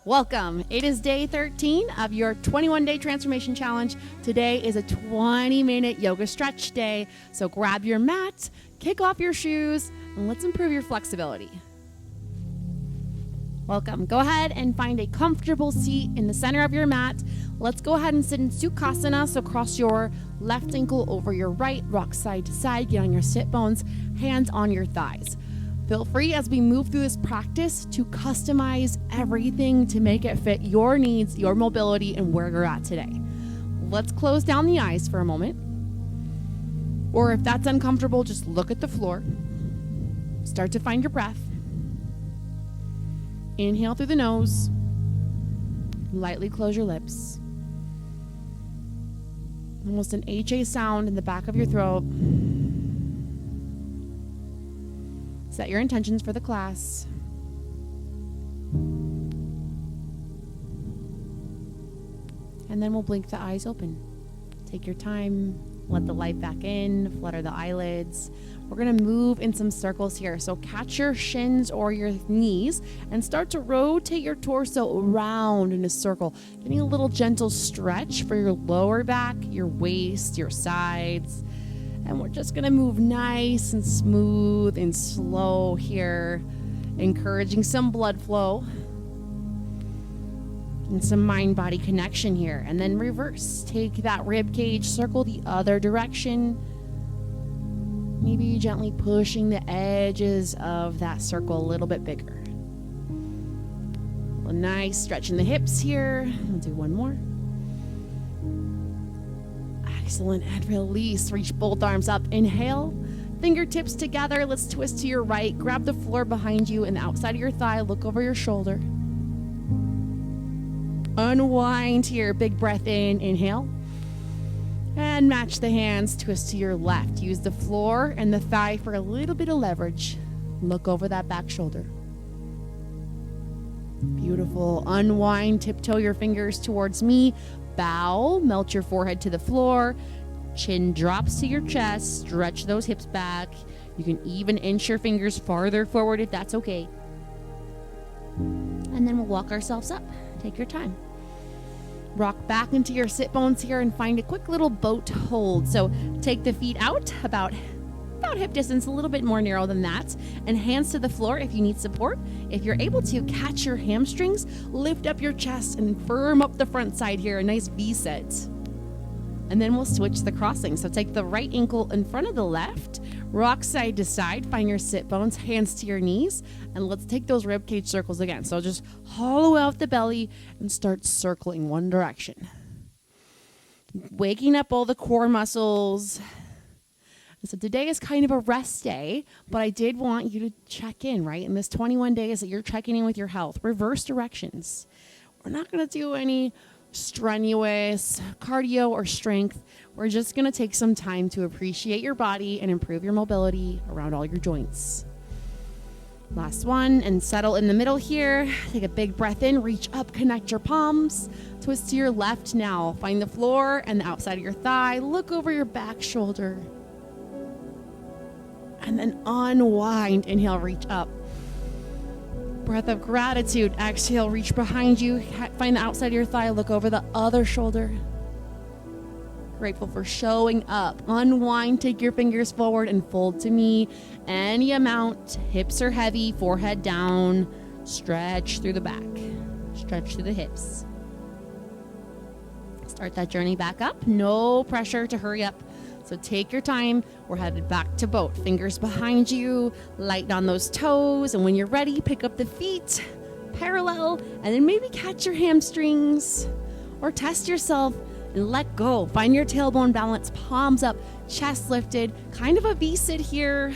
Welcome. It is day 13 of your 21-day transformation challenge. Today is a 20-minute yoga stretch day. So grab your mat, kick off your shoes, and let's improve your flexibility. Welcome. Go ahead and find a comfortable seat in the center of your mat. Let's go ahead and sit in Sukhasana. So cross your left ankle over your right, rock side to side, get on your sit bones, hands on your thighs. Feel free as we move through this practice to customize everything to make it fit your needs, your mobility, and where you're at today. Let's close down the eyes for a moment. Or if that's uncomfortable, just look at the floor. Start to find your breath. Inhale through the nose. Lightly close your lips. Almost an HA sound in the back of your throat. Set your intentions for the class. And then we'll blink the eyes open. Take your time, let the light back in, flutter the eyelids. We're gonna move in some circles here. So catch your shins or your knees and start to rotate your torso around in a circle. Getting a little gentle stretch for your lower back, your waist, your sides. And we're just gonna move nice and smooth and slow here, encouraging some blood flow and some mind-body connection here. And then reverse, take that rib cage, circle the other direction. Maybe gently pushing the edges of that circle a little bit bigger. A nice stretch in the hips here. We'll do one more. Excellent, and release. Reach both arms up. Inhale, fingertips together. Let's twist to your right. Grab the floor behind you and the outside of your thigh. Look over your shoulder. Unwind here. Big breath in. Inhale. And match the hands. Twist to your left. Use the floor and the thigh for a little bit of leverage. Look over that back shoulder. Beautiful. Unwind. Tiptoe your fingers towards me. Bow, melt your forehead to the floor, chin drops to your chest, stretch those hips back. You can even inch your fingers farther forward if that's okay. And then we'll walk ourselves up. Take your time. Rock back into your sit bones here and find a quick little boat hold. So take the feet out about hip distance, a little bit more narrow than that, and hands to the floor if you need support. If you're able to, catch your hamstrings, lift up your chest, and firm up the front side here, a nice V set. And then we'll switch the crossing. So take the right ankle in front of the left, rock side to side, find your sit bones, hands to your knees, and let's take those rib cage circles again. So just hollow out the belly and start circling one direction. Waking up all the core muscles. So today is kind of a rest day, but I did want you to check in, right? In this 21 days that you're checking in with your health, reverse directions. We're not going to do any strenuous cardio or strength. We're just going to take some time to appreciate your body and improve your mobility around all your joints. Last one, and settle in the middle here. Take a big breath in, reach up, connect your palms, twist to your left now. Find the floor and the outside of your thigh. Look over your back shoulder. And then unwind. Inhale, reach up. Breath of gratitude. Exhale, reach behind you. Find the outside of your thigh. Look over the other shoulder. Grateful for showing up. Unwind. Take your fingers forward and fold to me. Any amount. Hips are heavy. Forehead down. Stretch through the back. Stretch through the hips. Start that journey back up. No pressure to hurry up. So take your time. We're headed back to boat. Fingers behind you, lighten on those toes. And when you're ready, pick up the feet parallel and then maybe catch your hamstrings or test yourself and let go. Find your tailbone balance, palms up, chest lifted, kind of a V-sit here.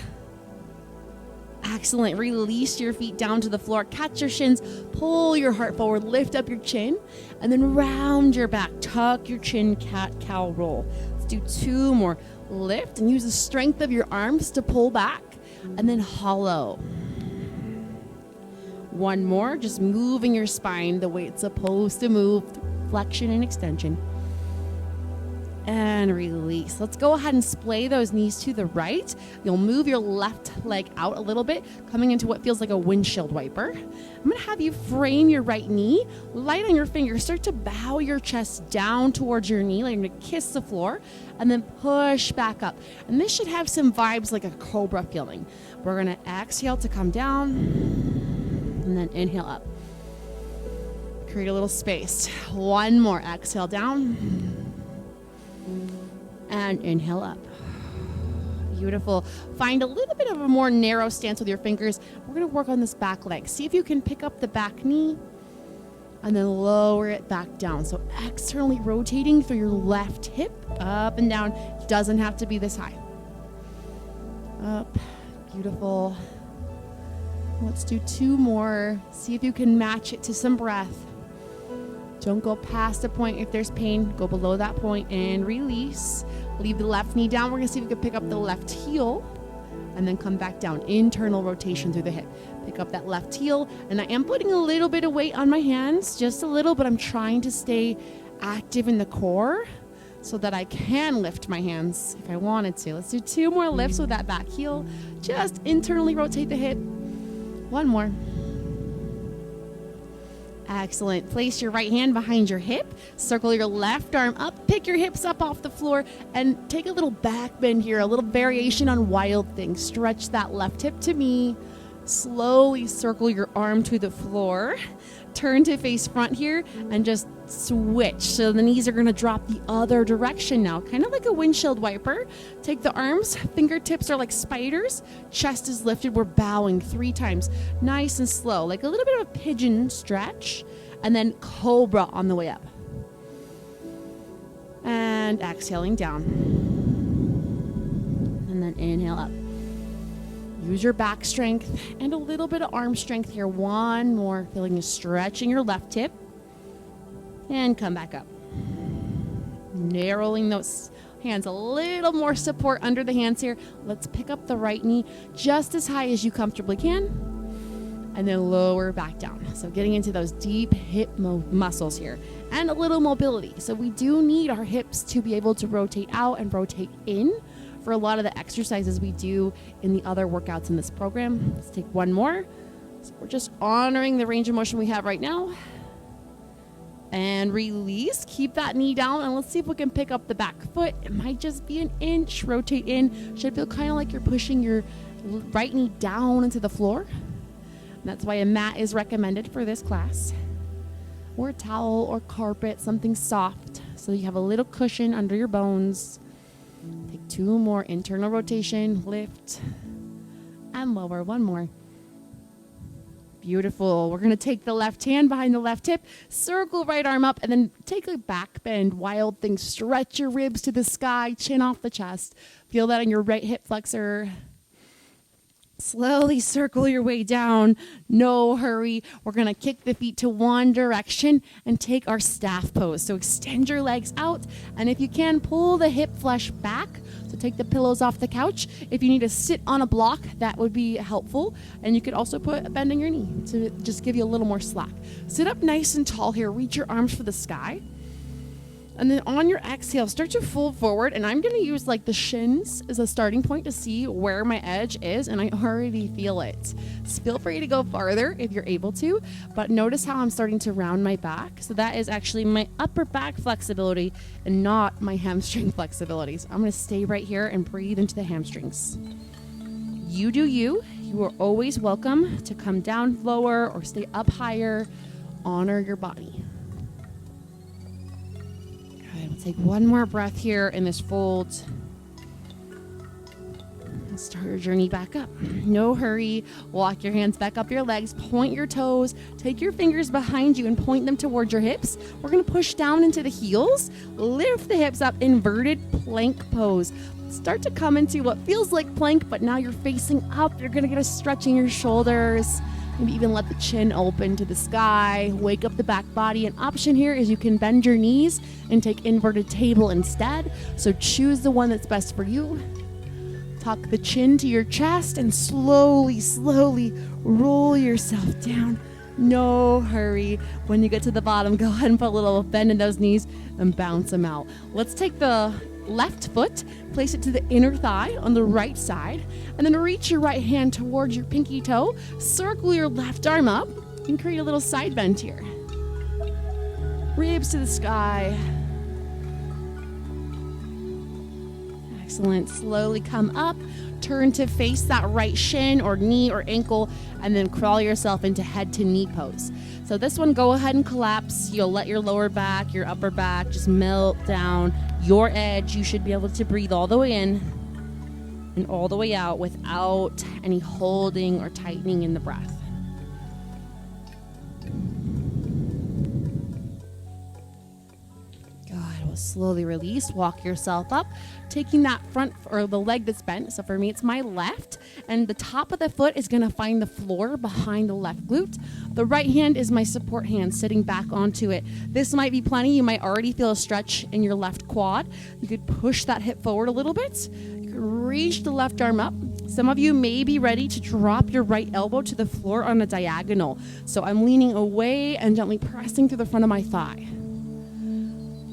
Excellent. Release your feet down to the floor. Catch your shins, pull your heart forward, lift up your chin, and then round your back. Tuck your chin, cat-cow roll. Do two more. Lift and use the strength of your arms to pull back and then hollow. One more, just moving your spine the way it's supposed to move, flexion and extension. and release. Let's go ahead and splay those knees to the right. You'll move your left leg out a little bit, coming into what feels like a windshield wiper. I'm gonna have you frame your right knee, light on your fingers, start to bow your chest down towards your knee, like you're gonna kiss the floor, and then push back up. And this should have some vibes like a cobra feeling. We're gonna exhale to come down, and then inhale up. Create a little space. One more, exhale down, and inhale up. Beautiful. Find a little bit of a more narrow stance with your fingers. We're going to work on this back leg. See if you can pick up the back knee and then lower it back down. So externally rotating through your left hip, up and down. It doesn't have to be this high. Up. Beautiful. Let's do 2 more. See if you can match it to some breath. Don't go past the point if there's pain. Go below that point and release. Leave the left knee down. We're going to see if we can pick up the left heel and then come back down. Internal rotation through the hip. Pick up that left heel. And I am putting a little bit of weight on my hands, just a little, but I'm trying to stay active in the core so that I can lift my hands if I wanted to. Let's do 2 more lifts with that back heel. Just internally rotate the hip. 1 more. Excellent. Place your right hand behind your hip. Circle your left arm up. Pick your hips up off the floor and take a little back bend here, a little variation on Wild Thing. Stretch that left hip to me. Slowly circle your arm to the floor. Turn to face front here and just switch. So the knees are going to drop the other direction now, kind of like a windshield wiper. Take the arms, fingertips are like spiders. Chest is lifted. We're bowing 3 times. Nice and slow, like a little bit of a pigeon stretch. And then cobra on the way up. And exhaling down. And then inhale up. Use your back strength and a little bit of arm strength here. 1 more. Feeling you stretching your left hip. And come back up. Narrowing those hands. A little more support under the hands here. Let's pick up the right knee just as high as you comfortably can. And then lower back down. So getting into those deep hip muscles here. And a little mobility. So we do need our hips to be able to rotate out and rotate in for a lot of the exercises we do in the other workouts in this program. Let's take 1 more. So we're just honoring the range of motion we have right now. And release. Keep that knee down and let's see if we can pick up the back foot. It might just be an inch. Rotate in. Should feel kind of like you're pushing your right knee down into the floor. And that's why a mat is recommended for this class. Or a towel or carpet, something soft, so you have a little cushion under your bones. Take 2 more. Internal rotation, lift, and lower. 1 more. Beautiful. We're going to take the left hand behind the left hip, circle right arm up, and then take a back bend. Wild Thing. Stretch your ribs to the sky, chin off the chest. Feel that on your right hip flexor. Slowly circle your way down. No hurry. We're going to kick the feet to one direction and take our staff pose. So extend your legs out. And if you can, pull the hip flesh back. So take the pillows off the couch. If you need to sit on a block, that would be helpful. And you could also put a bend in your knee to just give you a little more slack. Sit up nice and tall here. Reach your arms for the sky. And then on your exhale, start to fold forward. And I'm going to use like the shins as a starting point to see where my edge is. And I already feel it. So feel free to go farther if you're able to. But notice how I'm starting to round my back. So that is actually my upper back flexibility and not my hamstring flexibility. So I'm going to stay right here and breathe into the hamstrings. You do you. You are always welcome to come down lower or stay up higher. Honor your body. We'll take 1 more breath here in this fold. And start your journey back up. No hurry. Walk your hands back up your legs. Point your toes. Take your fingers behind you and point them towards your hips. We're going to push down into the heels. Lift the hips up. Inverted plank pose. Start to come into what feels like plank, but now you're facing up. You're going to get a stretch in your shoulders. Maybe even let the chin open to the sky. Wake up the back body. An option here is you can bend your knees and take inverted table instead. So choose the one that's best for you. Tuck the chin to your chest and slowly, slowly roll yourself down No hurry. When you get to the bottom, go ahead and put a little bend in those knees and bounce them out. Let's take the left foot, place it to the inner thigh on the right side, and then reach your right hand towards your pinky toe, circle your left arm up, and create a little side bend here. Ribs to the sky. Excellent. Slowly come up, turn to face that right shin or knee or ankle, and then crawl yourself into head to knee pose. So this one, go ahead and collapse. You'll let your lower back, your upper back just melt down. Your edge, you should be able to breathe all the way in and all the way out without any holding or tightening in the breath. Slowly release, walk yourself up, taking that front or the leg that's bent. So for me, it's my left, and the top of the foot is going to find the floor behind the left glute. The right hand is my support hand sitting back onto it. This might be plenty. You might already feel a stretch in your left quad. You could push that hip forward a little bit. You could reach the left arm up. Some of you may be ready to drop your right elbow to the floor on a diagonal. So I'm leaning away and gently pressing through the front of my thigh.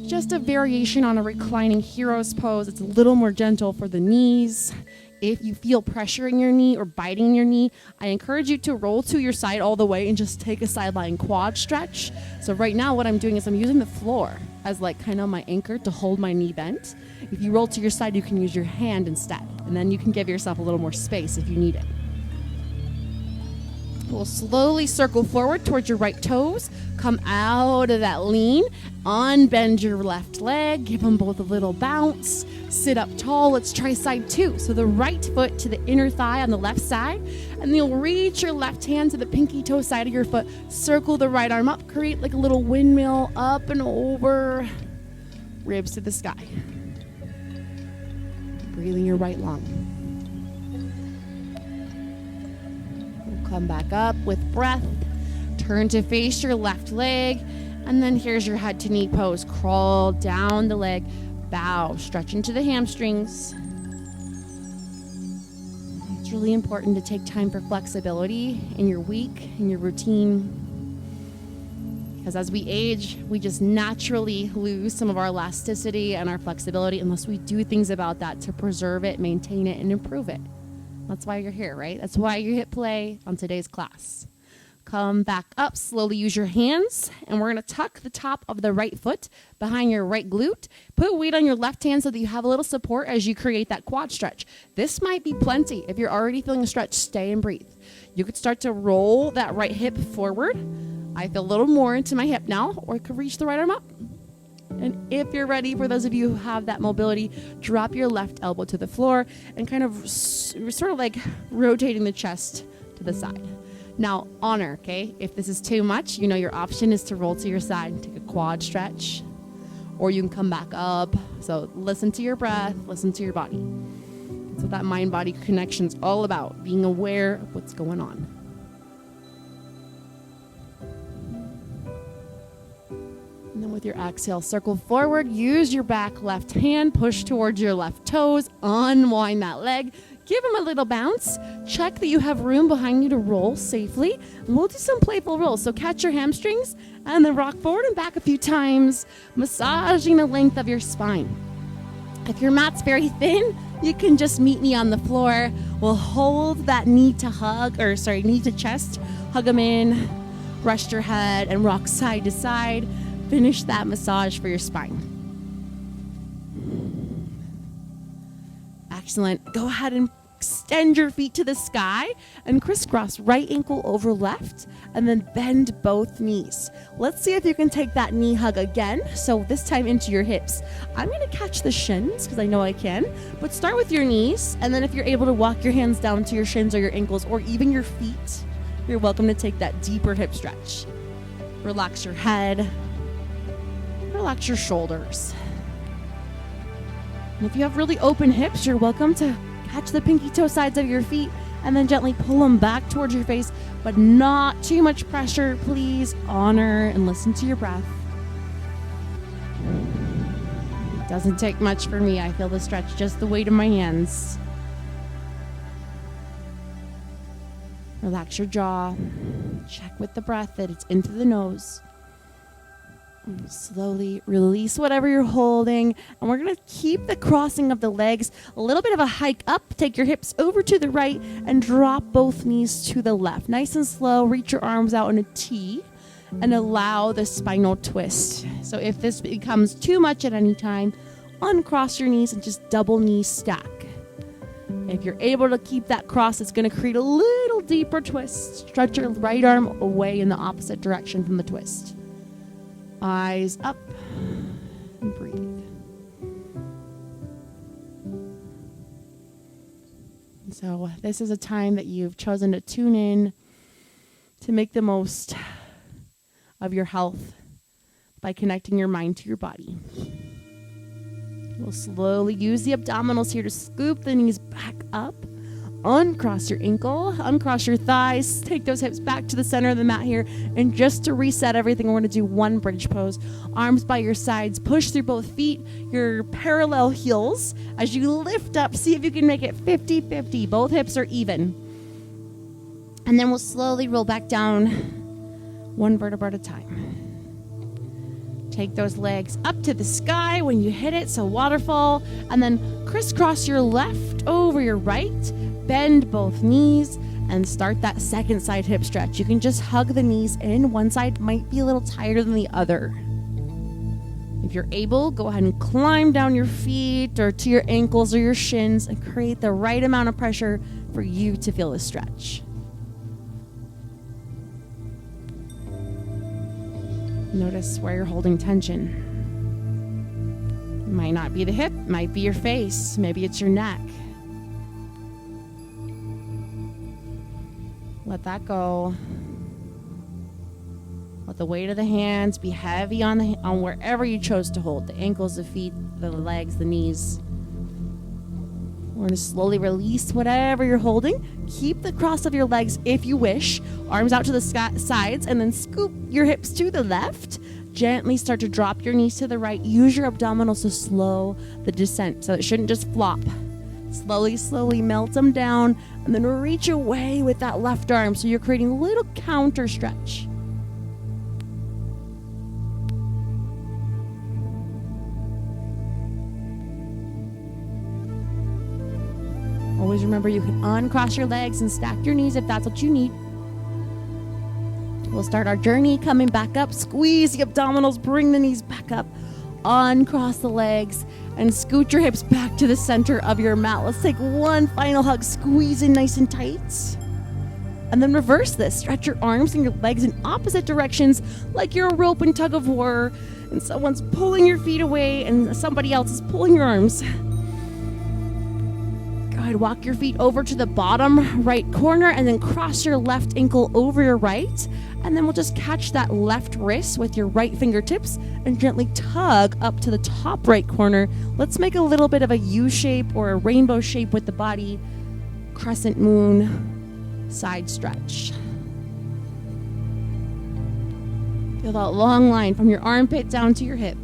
Just a variation on a reclining hero's pose. It's a little more gentle for the knees. If you feel pressure in your knee or biting your knee, I encourage you to roll to your side all the way and just take a sideline quad stretch. So right now what I'm doing is I'm using the floor as like kind of my anchor to hold my knee bent. If you roll to your side, you can use your hand instead, and then you can give yourself a little more space if you need it. We'll slowly circle forward towards your right toes. Come out of that lean. Unbend your left leg. Give them both a little bounce. Sit up tall. Let's try side two. So the right foot to the inner thigh on the left side. And then you'll reach your left hand to the pinky toe side of your foot. Circle the right arm up. Create like a little windmill up and over. Ribs to the sky. Breathing your right lung. Come back up with breath. Turn to face your left leg. And then here's your head to knee pose. Crawl down the leg. Bow. Stretch into the hamstrings. It's really important to take time for flexibility in your week, in your routine. Because as we age, we just naturally lose some of our elasticity and our flexibility unless we do things about that to preserve it, maintain it, and improve it. That's why you're here, right? That's why you hit play on today's class. Come back up, slowly use your hands, and we're going to tuck the top of the right foot behind your right glute. Put weight on your left hand so that you have a little support as you create that quad stretch. This might be plenty. If you're already feeling a stretch, stay and breathe. You could start to roll that right hip forward. I feel a little more into my hip now, or I could reach the right arm up. And if you're ready, for those of you who have that mobility, drop your left elbow to the floor and kind of sort of like rotating the chest to the side. Now, honor, okay? If this is too much, you know your option is to roll to your side and take a quad stretch, or you can come back up. So listen to your breath, listen to your body. That's what that mind-body connection is all about, being aware of what's going on. And then with your exhale, circle forward, use your back left hand, push towards your left toes, unwind that leg, give them a little bounce, check that you have room behind you to roll safely, and we'll do some playful rolls. So catch your hamstrings and then rock forward and back a few times, massaging the length of your spine. If your mat's very thin, you can just meet me on the floor. We'll hold that knee to chest, hug them in, rest your head, and rock side to side. Finish that massage for your spine. Excellent. Go ahead and extend your feet to the sky and crisscross right ankle over left, and then bend both knees. Let's see if you can take that knee hug again. So this time into your hips. I'm going to catch the shins because I know I can, but start with your knees, and then if you're able to walk your hands down to your shins or your ankles or even your feet, you're welcome to take that deeper hip stretch. Relax your head. Relax your shoulders. And if you have really open hips, you're welcome to catch the pinky toe sides of your feet and then gently pull them back towards your face, but not too much pressure. Please honor and listen to your breath. It doesn't take much for me. I feel the stretch, just the weight of my hands. Relax your jaw. Check with the breath that it's into the nose. And slowly release whatever you're holding. And we're going to keep the crossing of the legs. A little bit of a hike up. Take your hips over to the right and drop both knees to the left. Nice and slow. Reach your arms out in a T and allow the spinal twist. So if this becomes too much at any time, uncross your knees and just double knee stack. If you're able to keep that cross, it's going to create a little deeper twist. Stretch your right arm away in the opposite direction from the twist. Eyes up and breathe. So this is a time that you've chosen to tune in to make the most of your health by connecting your mind to your body. We'll slowly use the abdominals here to scoop the knees back up. Uncross your ankle, uncross your thighs, take those hips back to the center of the mat here. And just to reset everything, we're going to do one bridge pose. Arms by your sides, push through both feet, your parallel heels. As you lift up, see if you can make it 50-50. Both hips are even. And then we'll slowly roll back down one vertebra at a time. Take those legs up to the sky when you hit it, so waterfall. And then crisscross your left over your right. Bend both knees and start that second side hip stretch. You can just hug the knees in. One side might be a little tighter than the other. If you're able, go ahead and climb down your feet or to your ankles or your shins and create the right amount of pressure for you to feel the stretch. Notice where you're holding tension. It might not be the hip, might be your face, maybe it's your neck. Let that go. Let the weight of the hands be heavy on wherever you chose to hold. The ankles, the feet, the legs, the knees. We're going to slowly release whatever you're holding. Keep the cross of your legs if you wish. Arms out to the sides and then scoop your hips to the left. Gently start to drop your knees to the right. Use your abdominals to slow the descent so it shouldn't just flop. Slowly, slowly melt them down and then reach away with that left arm so you're creating a little counter stretch. Always remember you can uncross your legs and stack your knees if that's what you need. We'll start our journey coming back up. Squeeze the abdominals, bring the knees back up. Uncross the legs and scoot your hips back to the center of your mat. Let's take one final hug, squeeze in nice and tight. And then reverse this. Stretch your arms and your legs in opposite directions like you're a rope and tug of war. And someone's pulling your feet away and somebody else is pulling your arms. Good. Walk your feet over to the bottom right corner and then cross your left ankle over your right. And then we'll just catch that left wrist with your right fingertips and gently tug up to the top right corner. Let's make a little bit of a U shape or a rainbow shape with the body. Crescent moon, side stretch. Feel that long line from your armpit down to your hip.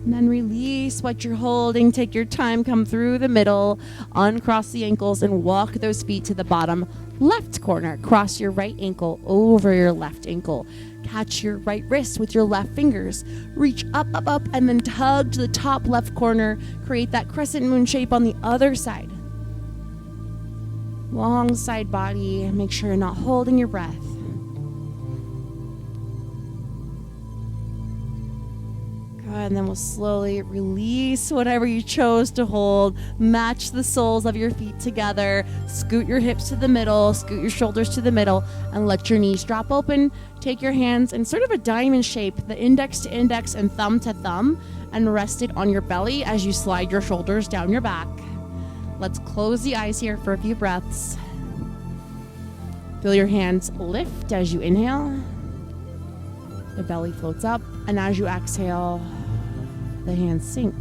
And then release what you're holding. Take your time, come through the middle, uncross the ankles, and walk those feet to the bottom left corner. Cross your right ankle over your left ankle. Catch your right wrist with your left fingers. Reach up, up, up, and then tug to the top left corner. Create that crescent moon shape on the other side. Long side body. Make sure you're not holding your breath. And then we'll slowly release whatever you chose to hold. Match the soles of your feet together. Scoot your hips to the middle. Scoot your shoulders to the middle. And let your knees drop open. Take your hands in sort of a diamond shape, the index to index and thumb to thumb, and rest it on your belly as you slide your shoulders down your back. Let's close the eyes here for a few breaths. Feel your hands lift as you inhale. The belly floats up. And as you exhale, the hands sink.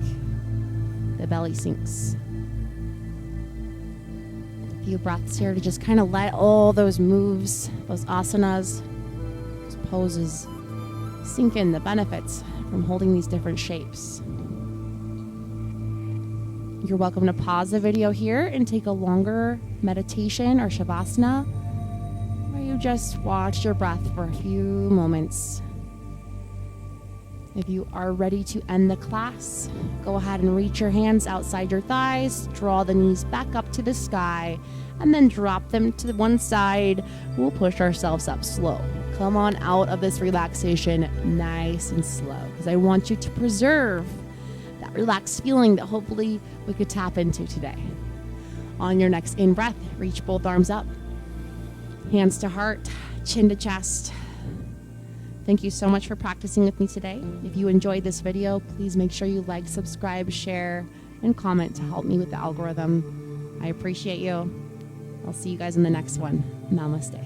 The belly sinks. A few breaths here to just kind of let all those moves, those asanas, those poses sink in, the benefits from holding these different shapes. You're welcome to pause the video here and take a longer meditation or shavasana, where you just watch your breath for a few moments. If you are ready to end the class, go ahead and reach your hands outside your thighs, draw the knees back up to the sky, and then drop them to one side. We'll push ourselves up slow. Come on out of this relaxation nice and slow, because I want you to preserve that relaxed feeling that hopefully we could tap into today. On your next in-breath, reach both arms up, hands to heart, chin to chest. Thank you so much for practicing with me today. If you enjoyed this video, please make sure you like, subscribe, share, and comment to help me with the algorithm. I appreciate you. I'll see you guys in the next one. Namaste.